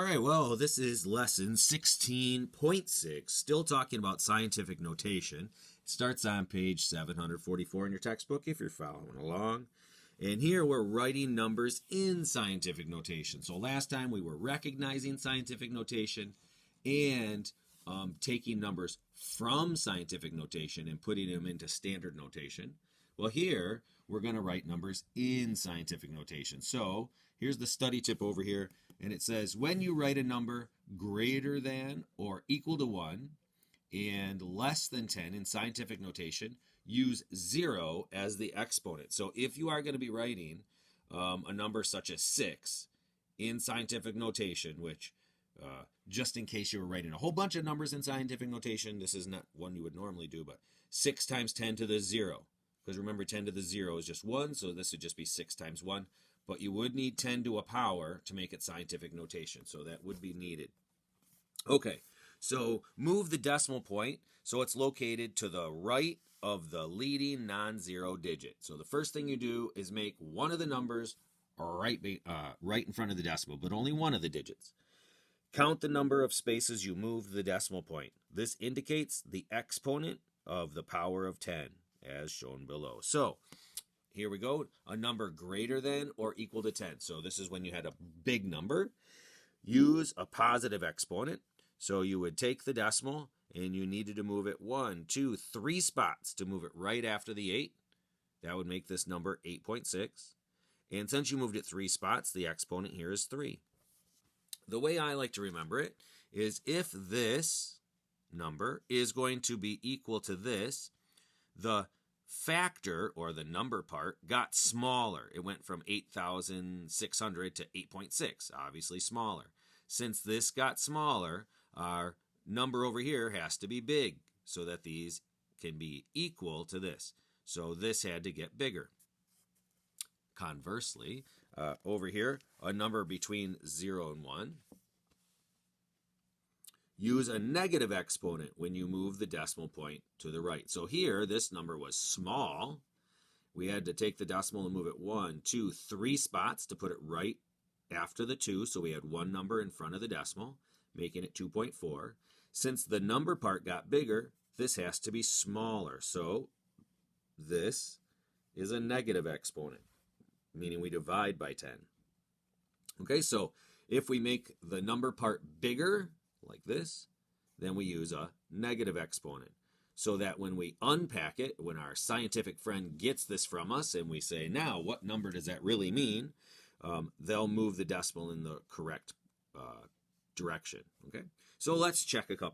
right, well, this is lesson 16.6, still talking about scientific notation. It starts on page 744 in your textbook if you're following along. And here we're writing numbers in scientific notation. So last time we were recognizing scientific notation and taking numbers from scientific notation and putting them into standard notation. Well, here we're going to write numbers in scientific notation. So here's the study tip over here. And it says, when you write a number greater than or equal to 1 and less than 10 in scientific notation, use 0 as the exponent. So if you are going to be writing a number such as 6 in scientific notation, which just in case you were writing a whole bunch of numbers in scientific notation, this is not one you would normally do, but 6 times 10 to the 0. Because remember, 10 to the 0 is just 1, so this would just be 6 times 1. But you would need 10 to a power to make it scientific notation, so that would be needed. Okay, so move the decimal point so it's located to the right of the leading non-zero digit. So the first thing you do is make one of the numbers right in front of the decimal, but only one of the digits. Count the number of spaces you moved the decimal point. This indicates the exponent of the power of 10, as shown below. So here we go, a number greater than or equal to 10. So this is when you had a big number. Use a positive exponent. So you would take the decimal and you needed to move it 1, 2, 3 spots to move it right after the 8. That would make this number 8.6. And since you moved it 3 spots, the exponent here is 3. The way I like to remember it is if this number is going to be equal to this, the factor, or the number part, got smaller. It went from 8,600 to 8.6, obviously smaller. Since this got smaller, our number over here has to be big so that these can be equal to this. So this had to get bigger. Conversely, over here, a number between 0 and 1. Use a negative exponent when you move the decimal point to the right. So here, this number was small. We had to take the decimal and move it 1, 2, 3 spots to put it right after the 2. So we had one number in front of the decimal, making it 2.4. Since the number part got bigger, this has to be smaller. So this is a negative exponent, meaning we divide by 10. Okay, so if we make the number part bigger, like this, then we use a negative exponent. So that when we unpack it, when our scientific friend gets this from us and we say, now, what number does that really mean? They'll move the decimal in the correct direction. Okay, so let's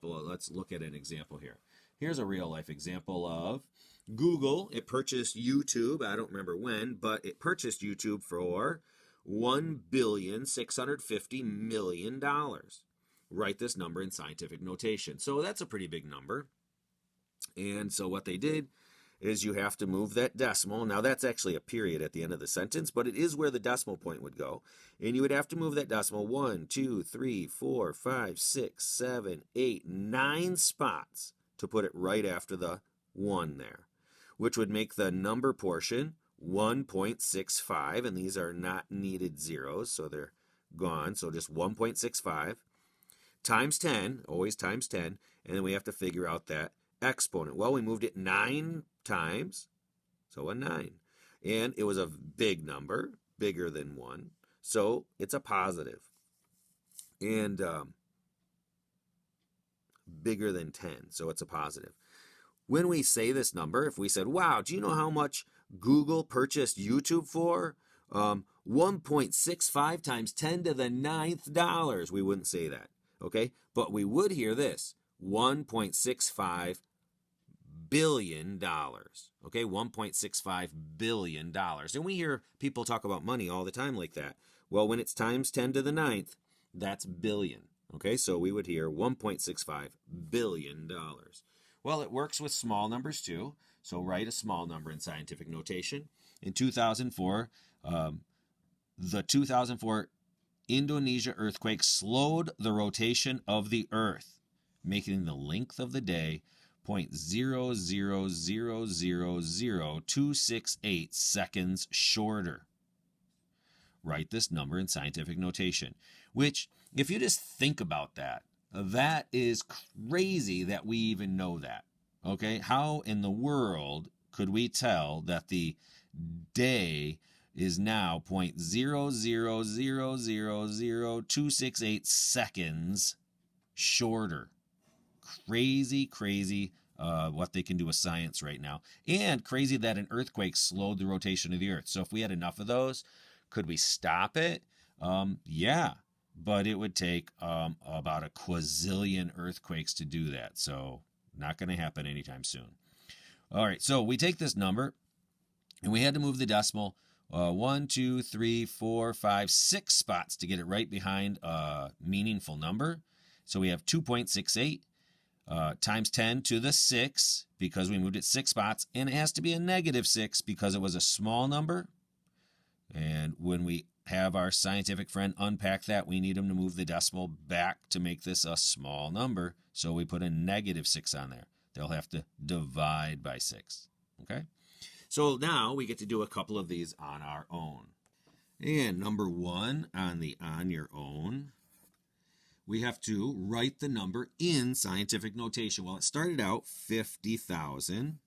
let's look at an example here. Here's a real life example of Google. It purchased YouTube, I don't remember when, but it purchased YouTube for $1,650,000,000. Write this number in scientific notation. So that's a pretty big number. And so what they did is you have to move that decimal. Now that's actually a period at the end of the sentence, but it is where the decimal point would go. And you would have to move that decimal 1, 2, 3, 4, 5, 6, 7, 8, 9 spots to put it right after the 1 there, which would make the number portion 1.65. And these are not needed zeros, so they're gone. So just 1.65. Times 10, always times 10, and then we have to figure out that exponent. Well, we moved it 9 times, so a 9. And it was a big number, bigger than 1, so it's a positive. And bigger than 10, so it's a positive. When we say this number, if we said, wow, do you know how much Google purchased YouTube for? 1.65 times 10 to the 9th dollars. We wouldn't say that. Okay, but we would hear this, $1.65 billion. Okay, $1.65 billion. And we hear people talk about money all the time like that. Well, when it's times 10 to the 9th, that's billion. Okay, so we would hear $1.65 billion. Well, it works with small numbers too. So write a small number in scientific notation. In 2004, the 2004 Indonesia earthquake slowed the rotation of the Earth, making the length of the day 0.0000268 seconds shorter. Write this number in scientific notation, which If you just think about that, that is crazy that we even know that. Okay, how in the world could we tell that the day is now 0.0000268 seconds shorter? Crazy, crazy what they can do with science right now. And crazy that an earthquake slowed the rotation of the Earth. So if we had enough of those, could we stop it? Yeah, but it would take about a quazillion earthquakes to do that. So not going to happen anytime soon. All right, so we take this number, and we had to move the decimal 1, 2, 3, 4, 5, 6 spots to get it right behind a meaningful number. So we have 2.68 times 10 to the 6 because we moved it 6 spots, and it has to be a negative 6 because it was a small number. And when we have our scientific friend unpack that, we need him to move the decimal back to make this a small number. So we put a negative 6 on there. They'll have to divide by 6. Okay? So now we get to do a couple of these on our own. And number 1 on the on your own, we have to write the number in scientific notation. Well, it started out 50,000.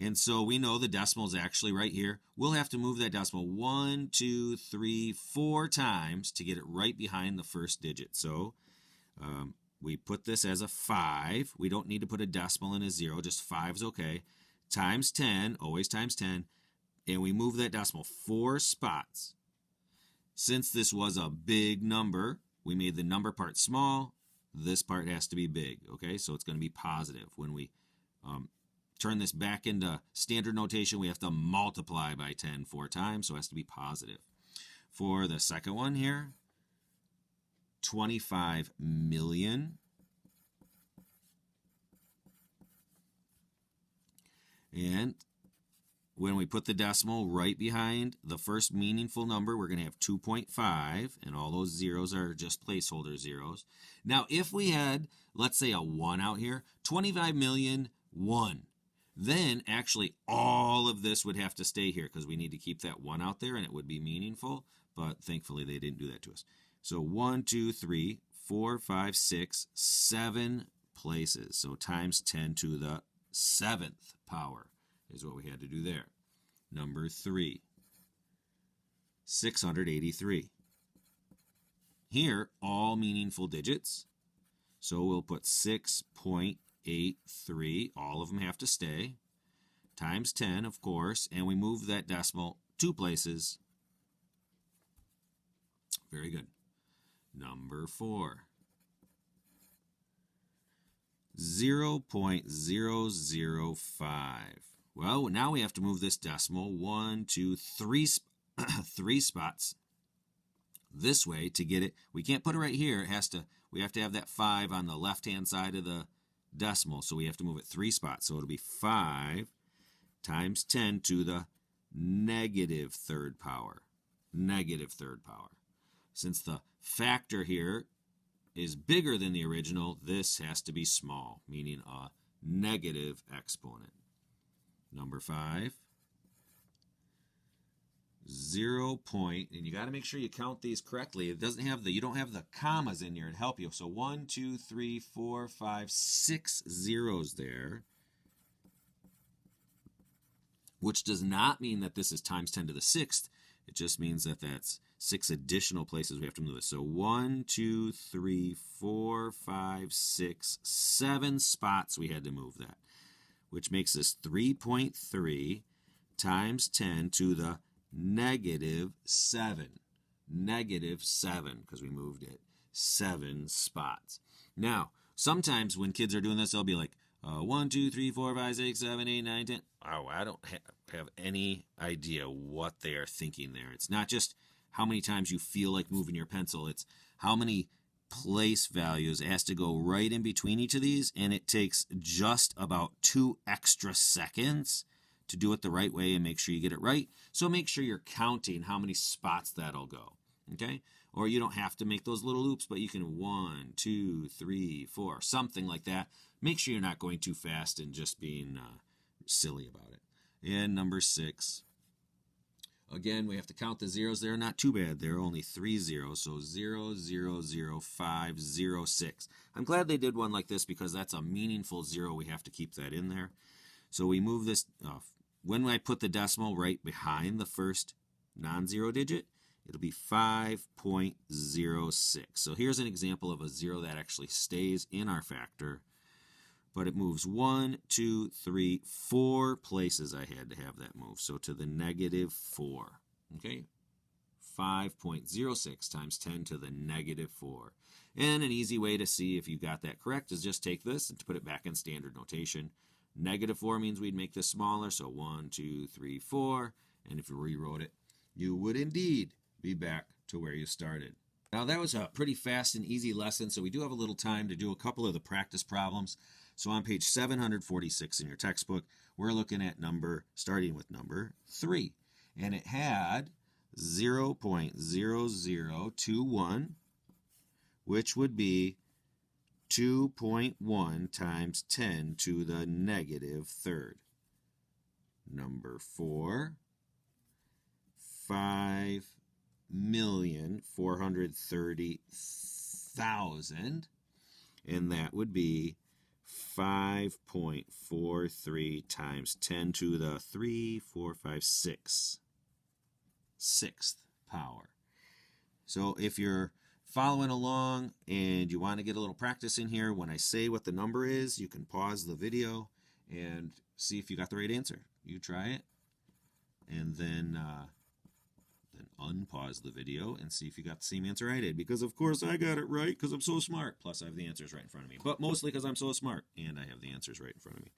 And so we know the decimal is actually right here. We'll have to move that decimal 1, 2, 3, 4 times to get it right behind the first digit. So we put this as a 5. We don't need to put a decimal and a 0. Just 5 is okay. Times 10, always times 10. And we move that decimal 4 spots. Since this was a big number, we made the number part small. This part has to be big, okay? So it's going to be positive. When we turn this back into standard notation, we have to multiply by 10 4 times, so it has to be positive. For the second one here, 25 million. And when we put the decimal right behind the first meaningful number, we're going to have 2.5, and all those zeros are just placeholder zeros. Now, if we had, let's say, a 1 out here, 25 million 1, then actually all of this would have to stay here because we need to keep that 1 out there, and it would be meaningful, but thankfully they didn't do that to us. So 1, 2, 3, 4, 5, 6, 7 places. So times 10 to the 7th power is what we had to do there. Number 3, 683. Here, all meaningful digits. So we'll put 6.83. All of them have to stay. Times 10, of course. And we move that decimal 2 places. Very good. Number 4. 0.005. Well, now we have to move this decimal 1, 2, 3, 3 spots this way to get it. We can't put it right here. We have to have that 5 on the left-hand side of the decimal, so we have to move it 3 spots. So it'll be 5 times 10 to the negative third power. Negative third power. Since the factor here is bigger than the original, this has to be small, meaning a negative exponent. Number 5, 0. And you got to make sure you count these correctly. It doesn't have you don't have the commas in here to help you. So 1, 2, 3, 4, 5, 6 zeros there, which does not mean that this is times 10 to the 6th. It just means that that's 6 additional places we have to move this. So 1, 2, 3, 4, 5, 6, 7 spots we had to move that, which makes this 3.3 times 10 to the negative 7. Negative 7, because we moved it 7 spots. Now, sometimes when kids are doing this, they'll be like, 1, 2, 3, 4, 5, 6, 7, 8, 9, 10. Oh, I don't have any idea what they are thinking there. It's not just how many times you feel like moving your pencil. It's how many place values. It has to go right in between each of these, and it takes just about 2 extra seconds to do it the right way and make sure you get it right. So make sure you're counting how many spots that'll go, okay? Or you don't have to make those little loops, but you can 1, 2, 3, 4, something like that. Make sure you're not going too fast and just being silly about it. And number 6, Again, we have to count the zeros. They're not too bad. There are only 3 zeros, so 0, 0, 0, 5, 0, 6. I'm glad they did one like this because that's a meaningful zero. We have to keep that in there. So we move this, when I put the decimal right behind the first non-zero digit, it'll be 5.06. So here's an example of a zero that actually stays in our factor, but it moves 1, 2, 3, 4 places I had to have that move. So to the negative 4. Okay? 5.06 times 10 to the negative 4. And an easy way to see if you got that correct is just take this and to put it back in standard notation. Negative 4 means we'd make this smaller, so 1, 2, 3, 4. And if you rewrote it, you would indeed be back to where you started. Now that was a pretty fast and easy lesson, so we do have a little time to do a couple of the practice problems. So on page 746 in your textbook, we're looking at starting with number 3. And it had 0.0021, which would be 2.1 times 10 to the negative third. Number 4, 5,430,000, and that would be 5.43 times 10 to the 6th power. So if you're following along and you want to get a little practice in here, when I say what the number is, you can pause the video and see if you got the right answer. You try it, and then unpause the video and see if you got the same answer I did. Because, of course, I got it right because I'm so smart. Plus, I have the answers right in front of me. But mostly because I'm so smart and I have the answers right in front of me.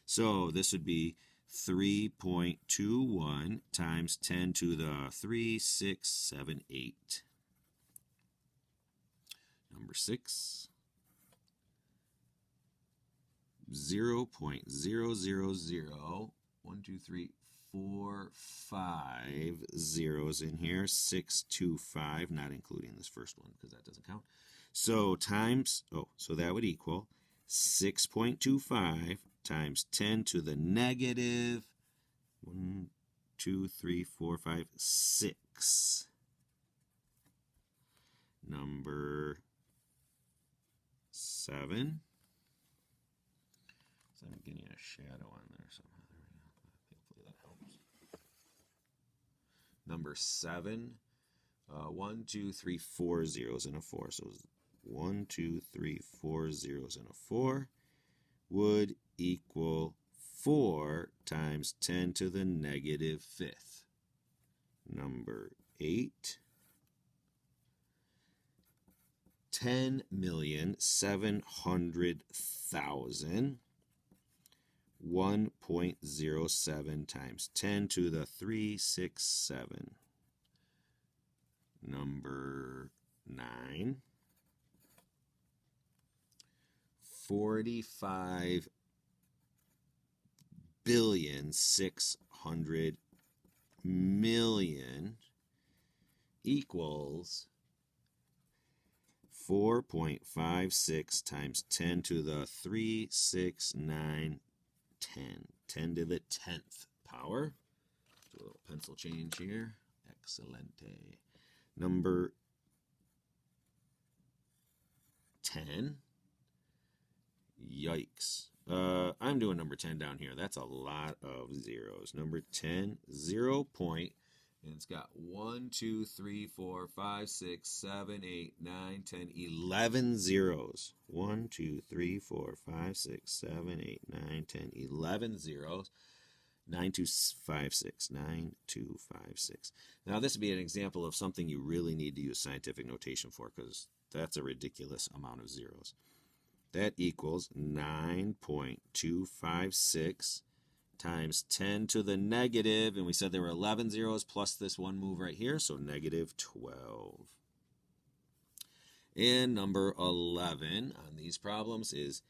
So this would be 3.21 times 10 to the 3, 6, 7, 8. Number 6. 0.000, 1, 2, 3, 4, 5 zeros in here, 625, not including this first one because that doesn't count. So so that would equal 6.25 times 10 to the negative 1, 2, 3, 4, 5, 6. Number 7. So I'm getting a shadow on there somehow. Hopefully that helps. Number 7. 1, 2, 3, 4 zeros and a 4. So 1, 2, 3, 4 zeros and a 4 would equal 4 times 10 to the negative 5th. Number 8. 10,700,000. 1.07 times 10 to the 367. Number 9. 45,600,000,000 equals 4.56 times 10 to the 3, 6, 9, 10. 10 to the 10th power. Do a little pencil change here. Excelente. Number 10. Yikes. I'm doing number 10 down here. That's a lot of zeros. Number 10, 0 point, and it's got 1, 2, 3, 4, 5, 6, 7, 8, 9, 10, 11 zeros. 1, 2, 3, 4, 5, 6, 7, 8, 9, 10, 11 zeros. 9256, 9256. Now this would be an example of something you really need to use scientific notation for because that's a ridiculous amount of zeros. That equals 9.256 times 10 to the negative, and we said there were 11 zeros plus this one move right here, so negative 12. And number 11 on these problems is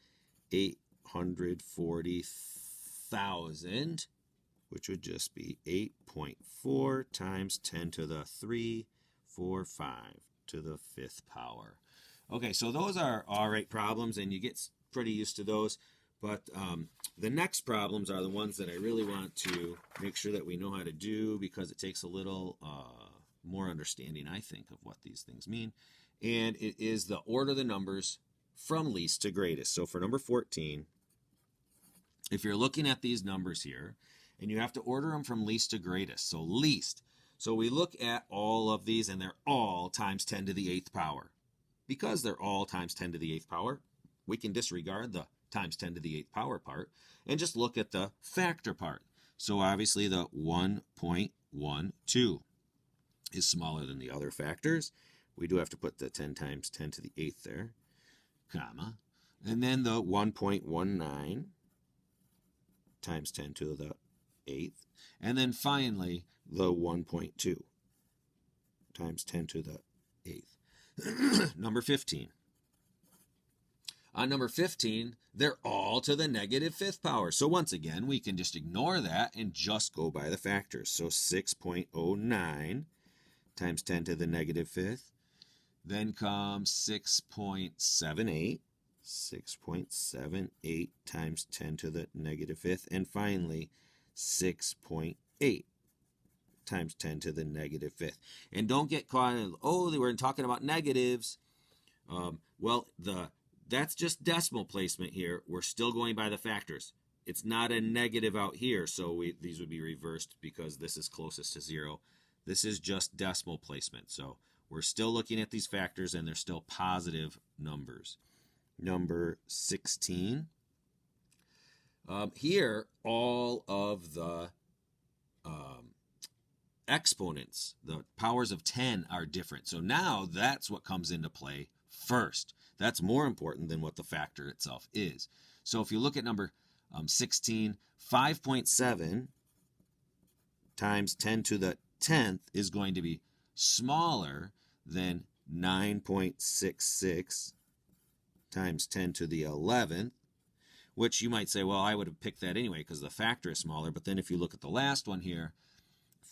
840,000, which would just be 8.4 times 10 to the 345 to the 5th power. Okay, so those are all right problems, and you get pretty used to those. But the next problems are the ones that I really want to make sure that we know how to do, because it takes a little more understanding, I think, of what these things mean. And it is the order of the numbers from least to greatest. So for number 14, if you're looking at these numbers here, and you have to order them from least to greatest. So least. So we look at all of these, and they're all times 10 to the 8th power. Because they're all times 10 to the 8th power, we can disregard the times 10 to the 8th power part and just look at the factor part. So obviously the 1.12 is smaller than the other factors. We do have to put the 10 times 10 to the 8th there, comma. And then the 1.19 times 10 to the 8th. And then finally the 1.2 times 10 to the 8th. Number 15. On number 15, they're all to the negative 5th power. So once again, we can just ignore that and just go by the factors. So 6.09 times 10 to the negative 5th. Then comes 6.78. 6.78 times 10 to the negative 5th. And finally, 6.8 times 10 to the negative 5th. And don't get caught in, oh, we're talking about negatives. That's just decimal placement here. We're still going by the factors. It's not a negative out here, so these would be reversed because this is closest to 0. This is just decimal placement. So we're still looking at these factors, and they're still positive numbers. Number 16. Here, all of the exponents, the powers of 10 are different. So now that's what comes into play first. That's more important than what the factor itself is. So if you look at number 16, 5.7 times 10 to the 10th is going to be smaller than 9.66 times 10 to the 11th, which you might say, well, I would have picked that anyway because the factor is smaller. But then if you look at the last one here,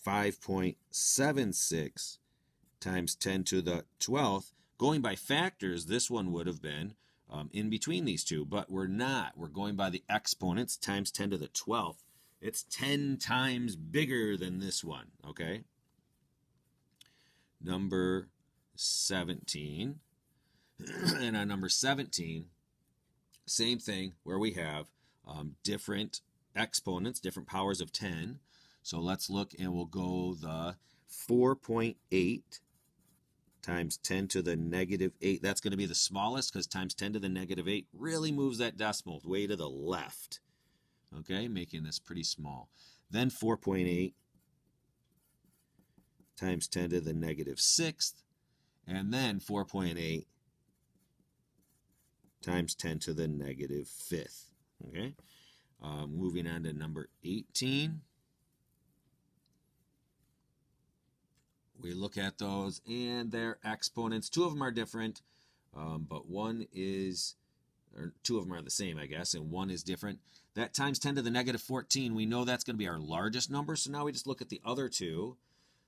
5.76 times 10 to the 12th, going by factors, this one would have been in between these two, but we're not. We're going by the exponents, times 10 to the 12th. It's 10 times bigger than this one, okay? Number 17. And on number 17, same thing where we have different exponents, different powers of 10. So let's look, and we'll go the 4.8 times 10 to the negative 8. That's going to be the smallest because times 10 to the negative 8 really moves that decimal way to the left. Okay, making this pretty small. Then 4.8 times 10 to the negative 6th. And then 4.8 times 10 to the negative 5th. Okay, moving on to number 18. We look at those, and their exponents. Two of them are different, but one is, or two of them are the same, I guess, and one is different. That times 10 to the negative 14, we know that's going to be our largest number, so now we just look at the other two.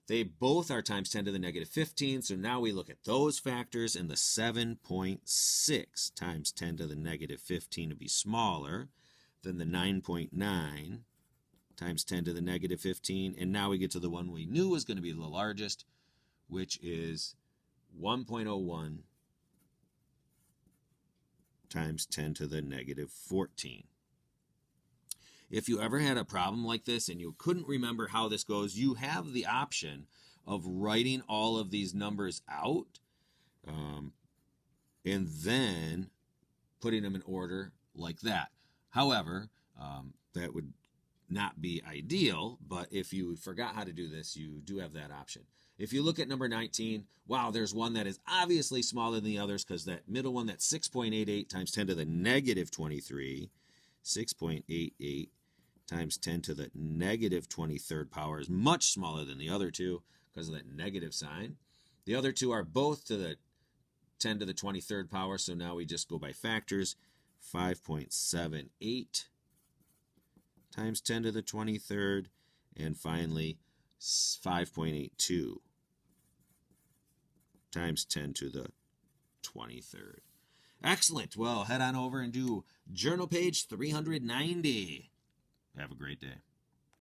They both are times 10 to the negative 15, so now we look at those factors, and the 7.6 times 10 to the negative 15 to be smaller than the 9.9 times 10 to the negative 15, and now we get to the one we knew was going to be the largest, which is 1.01 times 10 to the negative 14. If you ever had a problem like this and you couldn't remember how this goes, you have the option of writing all of these numbers out and then putting them in order like that. However, that would not be ideal, but if you forgot how to do this, you do have that option. If you look at number 19, wow, there's one that is obviously smaller than the others because that middle one, that's 6.88 times 10 to the negative 23, 6.88 times 10 to the negative 23rd power is much smaller than the other two because of that negative sign. The other two are both to the 10 to the 23rd power, so now we just go by factors. 5.78 times 10 to the 23rd, and finally 5.82 times 10 to the 23rd. Excellent. Well, head on over and do journal page 390. Have a great day.